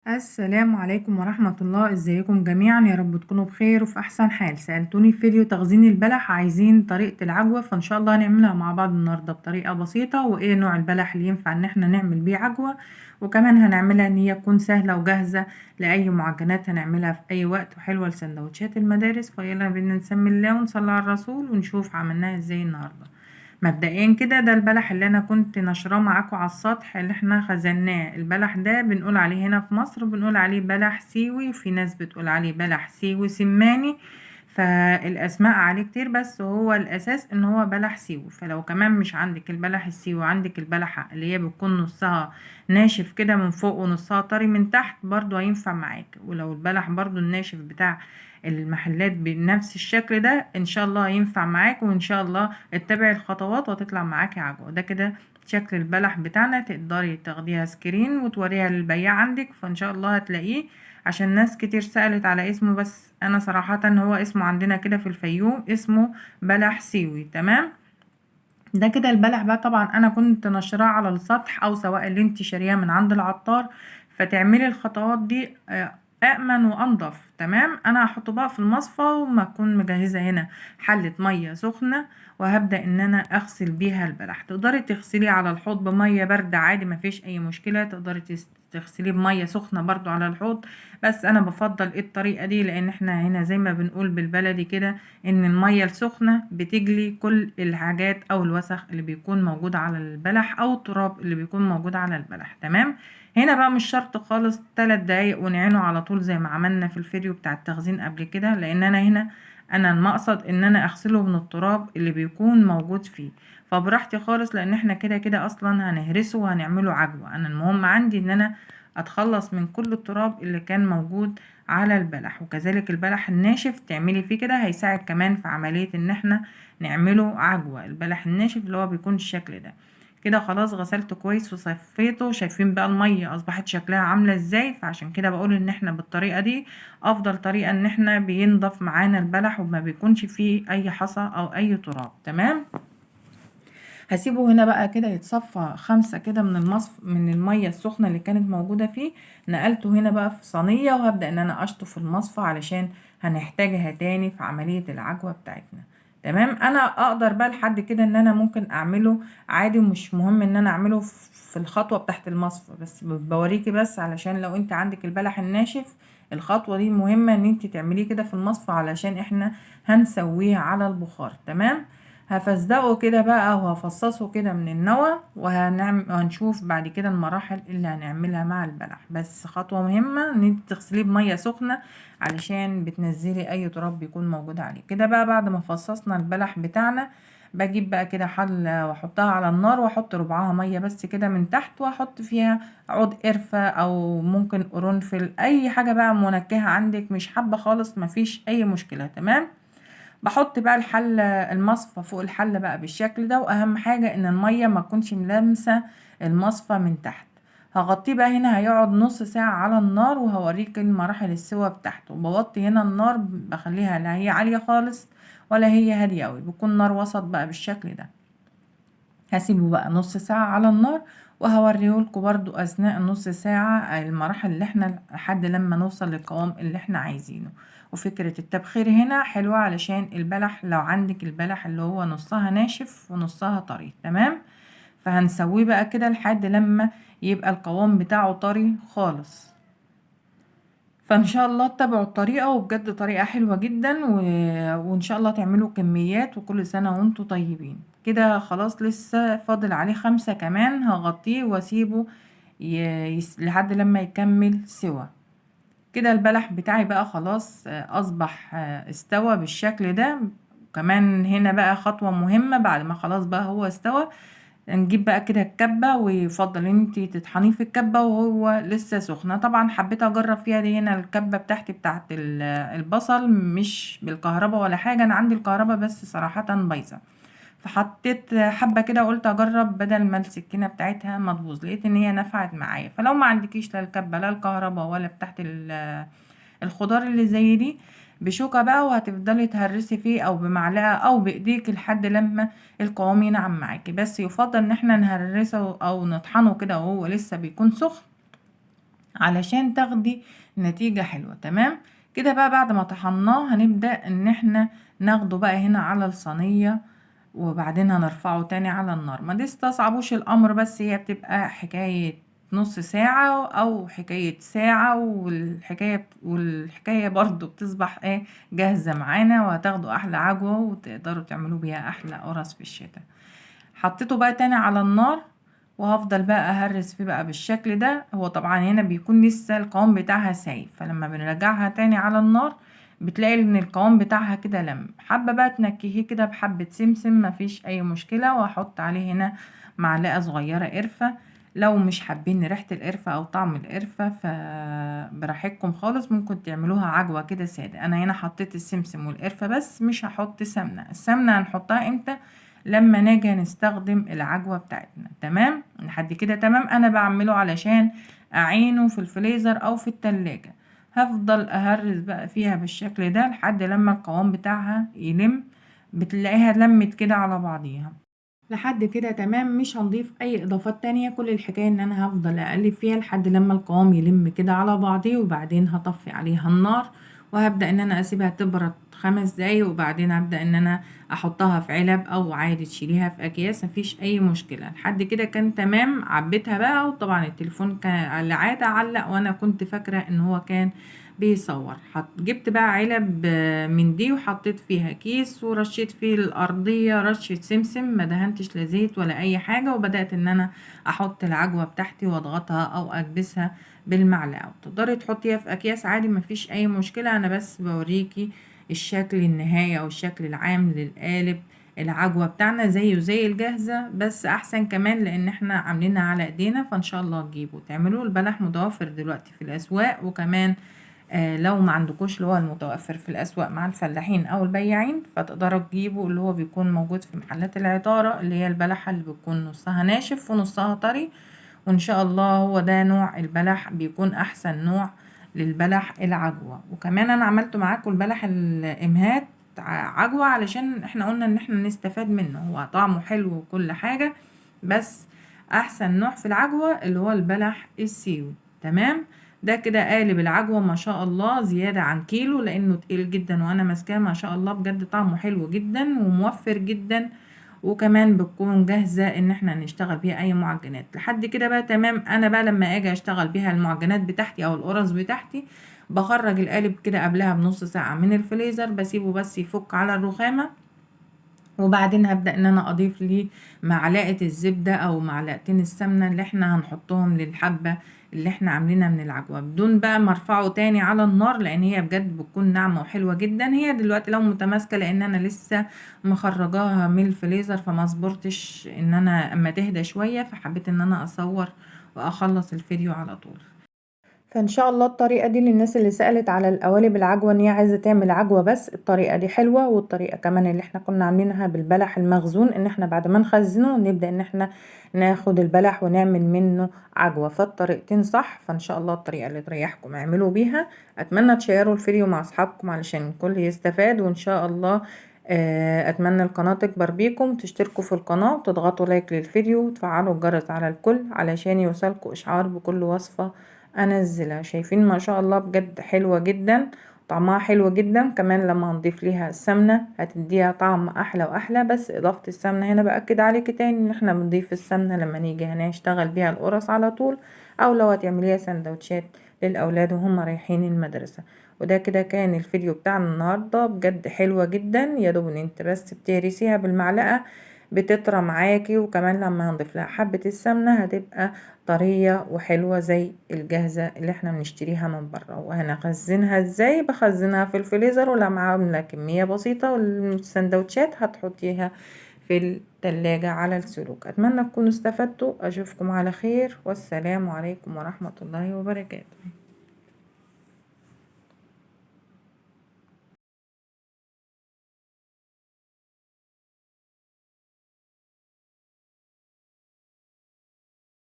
السلام عليكم ورحمة الله، ازيكم جميعا؟ يا رب تكونوا بخير وفي احسن حال. سألتوني في فيديو تخزين البلح، عايزين طريقة العجوة، فان شاء الله هنعملها مع بعض النهاردة بطريقة بسيطة، وايه نوع البلح اللي ينفع ان احنا نعمل بيه عجوة، وكمان هنعملها ان هي تكون سهلة وجاهزة لأي معجنات هنعملها في اي وقت، وحلوة لسندوتشات المدارس. فيلا بينا نسمي الله ونصلي على الرسول ونشوف عملناها ازاي النهاردة. مبدئيا كده ده البلح اللي انا كنت نشراه معاكم على السطح اللي احنا خزناه. البلح ده بنقول عليه هنا في مصر بنقول عليه بلح سيوي، في ناس بتقول عليه بلح سيوي سماني، فالاسماء عليه كتير، بس هو الاساس ان هو بلح سيوي. فلو كمان مش عندك البلح السيوي، عندك البلحة اللي هي بتكون نصها ناشف كده من فوق ونصها طري من تحت، برضو هينفع معاك. ولو البلح برضو الناشف بتاع المحلات بنفس الشكل ده، ان شاء الله هينفع معاك، وان شاء الله اتبعي الخطوات وهتطلع معاكي عجوة. ده كده شكل البلح بتاعنا، تقدري تاخديها سكرين وتوريها للبياع عندك، فان شاء الله هتلاقيه. عشان ناس كتير سألت على اسمه، بس انا صراحة هو اسمه عندنا كده في الفيوم اسمه بلح سيوي. تمام. ده كده البلح بقى، طبعا انا كنت نشراه على السطح، او سواء اللي انت شارياه من عند العطار، فتعملي الخطوات دي أأمن وأنضف. تمام. أنا هحطه بقى في المصفى، وما أكون مجهزة هنا حلة مية سخنة، وهبدأ إن أنا أغسل بيها البلح. تقدري تغسليه على الحوض بمية باردة عادي، مفيش أي مشكلة. تقدري تغسليه بمية سخنة برضو على الحوض، بس أنا بفضل الطريقة دي، لأن احنا هنا زي ما بنقول بالبلدي كده، إن المية السخنة بتجلي كل الحاجات أو الوسخ اللي بيكون موجود على البلح، أو التراب اللي بيكون موجود على البلح. تمام. هنا بقى مش شرط خالص 3 دقايق ونعينه على طول زي ما عملنا في الفيديو بتاع التخزين قبل كده، لان انا هنا انا المقصد ان انا اغسله من التراب اللي بيكون موجود فيه. فبراحتي خالص، لان احنا كده كده اصلا هنهرسه وهنعمله عجوة. انا المهم عندي ان انا اتخلص من كل التراب اللي كان موجود على البلح. وكذلك البلح الناشف تعملي فيه كده، هيساعد كمان في عملية ان احنا نعمله عجوة. البلح الناشف اللي هو بيكون الشكل ده كده. خلاص غسلته كويس وصفيته. شايفين بقى المية اصبحت شكلها عاملة ازاي؟ فعشان كده بقول ان احنا بالطريقة دي افضل طريقة، ان احنا بينضف معانا البلح وما بيكونش فيه اي حصى او اي تراب. تمام. هسيبه هنا بقى كده يتصفى 5 كده من من المية السخنة اللي كانت موجودة فيه. نقلته هنا بقى في صينية، وهبدأ ان انا اشطف المصفى علشان هنحتاجها تاني في عملية العجوة بتاعتنا. تمام. انا اقدر بقى لحد كده ان انا ممكن اعمله عادي، ومش مهم ان انا اعمله في الخطوة بتاعت المصفى، بس بوريكي بس علشان لو انت عندك البلح الناشف، الخطوة دي مهمة ان انت تعمليه كده في المصفى، علشان احنا هنسويه على البخار. تمام. هفصدقه كده بقى وهفصصه كده من النوى، وهنشوف بعد كده المراحل اللي هنعملها مع البلح. بس خطوة مهمة ان انت تغسليه بمية سخنة، علشان بتنزلي اي تراب بيكون موجود عليه. كده بقى بعد ما فصصنا البلح بتاعنا، بجيب بقى كده حلة واحطها على النار، واحط ربعها مية بس كده من تحت، واحط فيها عود قرفة او ممكن قرنفل، اي حاجة بقى منكهة عندك. مش حابة خالص مفيش اي مشكلة. تمام. بحط بقى الحلة المصفى فوق الحلة بقى بالشكل ده، واهم حاجة ان المية ما تكونش ملامسة المصفى من تحت. هغطيه بقى هنا، هيقعد نص ساعة على النار، وهوريك المراحل السوا بتاعته. بوطي هنا النار، بخليها لا هي عالية خالص ولا هي هادية اوي، بيكون نار وسط بقى بالشكل ده. هسيبه بقى نص ساعة على النار، وهوريهولكوا برضو اثناء النص ساعة المراحل اللي احنا لحد لما نوصل للقوام اللي احنا عايزينه. وفكرة التبخير هنا حلوة، علشان البلح لو عندك البلح اللي هو نصها ناشف ونصها طري. تمام. فهنسويه بقى كده لحد لما يبقى القوام بتاعه طري خالص. فان شاء الله تتبعوا الطريقة، وبجد طريقة حلوة جدا وان شاء الله تعملوا كميات. وكل سنة وانتم طيبين. كده خلاص لسه فاضل عليه 5 كمان، هغطيه واسيبه لحد لما يكمل سوا. كده البلح بتاعي بقى خلاص اصبح استوى بالشكل ده. كمان هنا بقى خطوة مهمة، بعد ما خلاص بقى هو استوى، نجيب بقى كده الكبة، ويفضل ان انتي تطحنيه في الكبة وهو لسه سخنة. طبعا حبيت اجرب فيها دي هنا الكبة بتاعتي بتاعت البصل، مش بالكهرباء ولا حاجة، انا عندي الكهرباء بس صراحة بايظة. فحطيت حبة كده، قلت اجرب بدل ما السكينة بتاعتها ما تبوظ، لقيت ان هي نفعت معايا. فلو ما عندكيش لا الكبة لا الكهرباء ولا بتاعت الخضار اللي زي دي، بشوكة بقى، وهتفضلي تهرسي فيه او بمعلقة او بايديك لحد لما القوام ينعم معاكي. بس يفضل ان احنا نهرسه او نطحنه كده وهو لسه بيكون سخن، علشان تاخدي نتيجة حلوة. تمام كده بقى. بعد ما طحناه هنبدأ ان احنا ناخده بقى هنا على الصينية، وبعدين هنرفعه تاني على النار. ما تستصعبوش الامر، بس هي بتبقى حكاية نص ساعة او حكاية ساعة، والحكاية برضو بتصبح ايه جاهزة معانا، وهتاخدوا احلى عجوة وتقدروا تعملوا بيها احلى قرص في الشتاء. حطيته بقى تاني على النار، وهفضل بقى اهرس فيه بقى بالشكل ده. هو طبعا هنا بيكون لسه القوام بتاعها سايب، فلما بنرجعها تاني على النار بتلاقي ان القوام بتاعها كده لم. حابة بقى تنكهيه كده بحبة سمسم، مفيش اي مشكلة. واحط عليه هنا معلقة صغيرة قرفة. لو مش حابين ريحة القرفة او طعم القرفة فبراحتكم خالص، ممكن تعملوها عجوة كده سادة. انا هنا حطيت السمسم والقرفة بس، مش هحط سمنة. السمنة هنحطها امتى؟ لما نيجي نستخدم العجوة بتاعتنا. تمام لحد كده تمام. انا بعمله علشان اعينه في الفريزر او في التلاجة. هفضل اهرس بقى فيها بالشكل ده لحد لما القوام بتاعها يلم. بتلاقيها لمت كده على بعضيها لحد كده تمام. مش هنضيف اي اضافات تانية، كل الحكاية ان انا هفضل اقلب فيها لحد لما القوام يلم كده على بعضيه، وبعدين هطفي عليها النار، وهبدأ ان انا اسيبها تبرد 5 دقايق، وبعدين هبدأ ان انا احطها في علب او عادي تشيليها في اكياس، مفيش اي مشكلة. لحد كده كان تمام. عبيتها بقى، وطبعا التليفون كان العادة علق، وانا كنت فاكرة ان هو كان بيصور. جبت بقى علب من دي، وحطيت فيها كيس، ورشيت فيه الأرضية رشة سمسم، ما دهنتش لا زيت ولا أي حاجة. وبدأت إن أنا أحط العجوة بتاعتي وأضغطها أو أكبسها بالمعلقة. وتقدري تحطيها في أكياس عادي، مفيش أي مشكلة. أنا بس بوريكي الشكل النهائي أو الشكل العام للقالب العجوة بتاعنا، زيه زي الجاهزة بس أحسن كمان، لأن احنا عاملينها على إيدينا. فإن شاء الله تجيبوا تعملوه. البلح متوفر دلوقتي في الأسواق، وكمان لو ما عندكوش اللي هو المتوفر في الأسواق مع الفلاحين أو البياعين، فتقدروا تجيبوا اللي هو بيكون موجود في محلات العطارة، اللي هي البلحة اللي بيكون نصها ناشف ونصها طري. وإن شاء الله هو ده نوع البلح بيكون أحسن نوع للبلح العجوة. وكمان أنا عملته معاكم البلح الإمهات عجوة، علشان احنا قلنا ان احنا نستفاد منه. هو طعمه حلو وكل حاجة، بس أحسن نوع في العجوة اللي هو البلح السيوي. تمام. ده كده قالب العجوة ما شاء الله زيادة عن كيلو، لأنه تقيل جدا، وأنا ماسكاه ما شاء الله بجد طعمه حلو جدا وموفر جدا. وكمان بتكون جاهزة إن احنا نشتغل بيها أي معجنات. لحد كده بقى تمام. أنا بقى لما أجي أشتغل بيها المعجنات بتاعتي أو القرص بتاعتي، بخرج القالب كده قبلها بنص ساعة من الفريزر، بسيبه بس يفك على الرخامة. وبعدين هبدأ ان انا اضيف ليه معلقة الزبدة او معلقتين السمنة اللي احنا هنحطهم للحبة اللي احنا عاملينها من العجوة، بدون بقى ما ارفعه تاني على النار، لان هي بجد بتكون ناعمة وحلوة جدا. هي دلوقتي لو متماسكة، لان انا لسه مخرجاها من الفريزر، فما صبرتش ان انا اما تهدى شوية، فحبيت ان انا اصور واخلص الفيديو على طول. فان شاء الله الطريقه دي للناس اللي سالت على القوالب العجوه ان هي عايزه تعمل عجوه بس، الطريقه دي حلوه. والطريقه كمان اللي احنا كنا عاملينها بالبلح المخزون، ان احنا بعد ما نخزنه نبدا ان احنا ناخد البلح ونعمل منه عجوه. فالطريقتين صح. فان شاء الله الطريقه اللي تريحكم اعملوا بيها. اتمنى تشيروا الفيديو مع اصحابكم علشان الكل يستفاد. وان شاء الله اتمنى القناه تكبر بيكم، تشتركوا في القناه وتضغطوا لايك للفيديو وتفعلوا الجرس على الكل علشان يوصلكوا اشعار بكل وصفه انزلها. شايفين ما شاء الله بجد حلوة جدا، طعمها حلو جدا. كمان لما هنضيف ليها السمنة هتديها طعم احلى واحلى. بس اضافة السمنة هنا باكد عليكي تاني ان احنا بنضيف السمنة لما نيجي هنشتغل بيها القرص على طول، او لو هتعمليها سندوتشات للاولاد وهم رايحين المدرسة. وده كده كان الفيديو بتاعنا النهاردة، بجد حلوة جدا. يا دوب ان انت بس بتهرسيها بالمعلقة بتطرى معاكي، وكمان لما هنضيف لها حبة السمنة هتبقى طرية وحلوة زي الجاهزة اللي احنا بنشتريها من بره. وهنخزنها ازاي؟ بخزنها في الفريزر، ولما عاملة كمية بسيطة والسندوتشات هتحطيها في التلاجة على السلوك. اتمنى تكونوا استفدتوا. اشوفكم على خير، والسلام عليكم ورحمة الله وبركاته.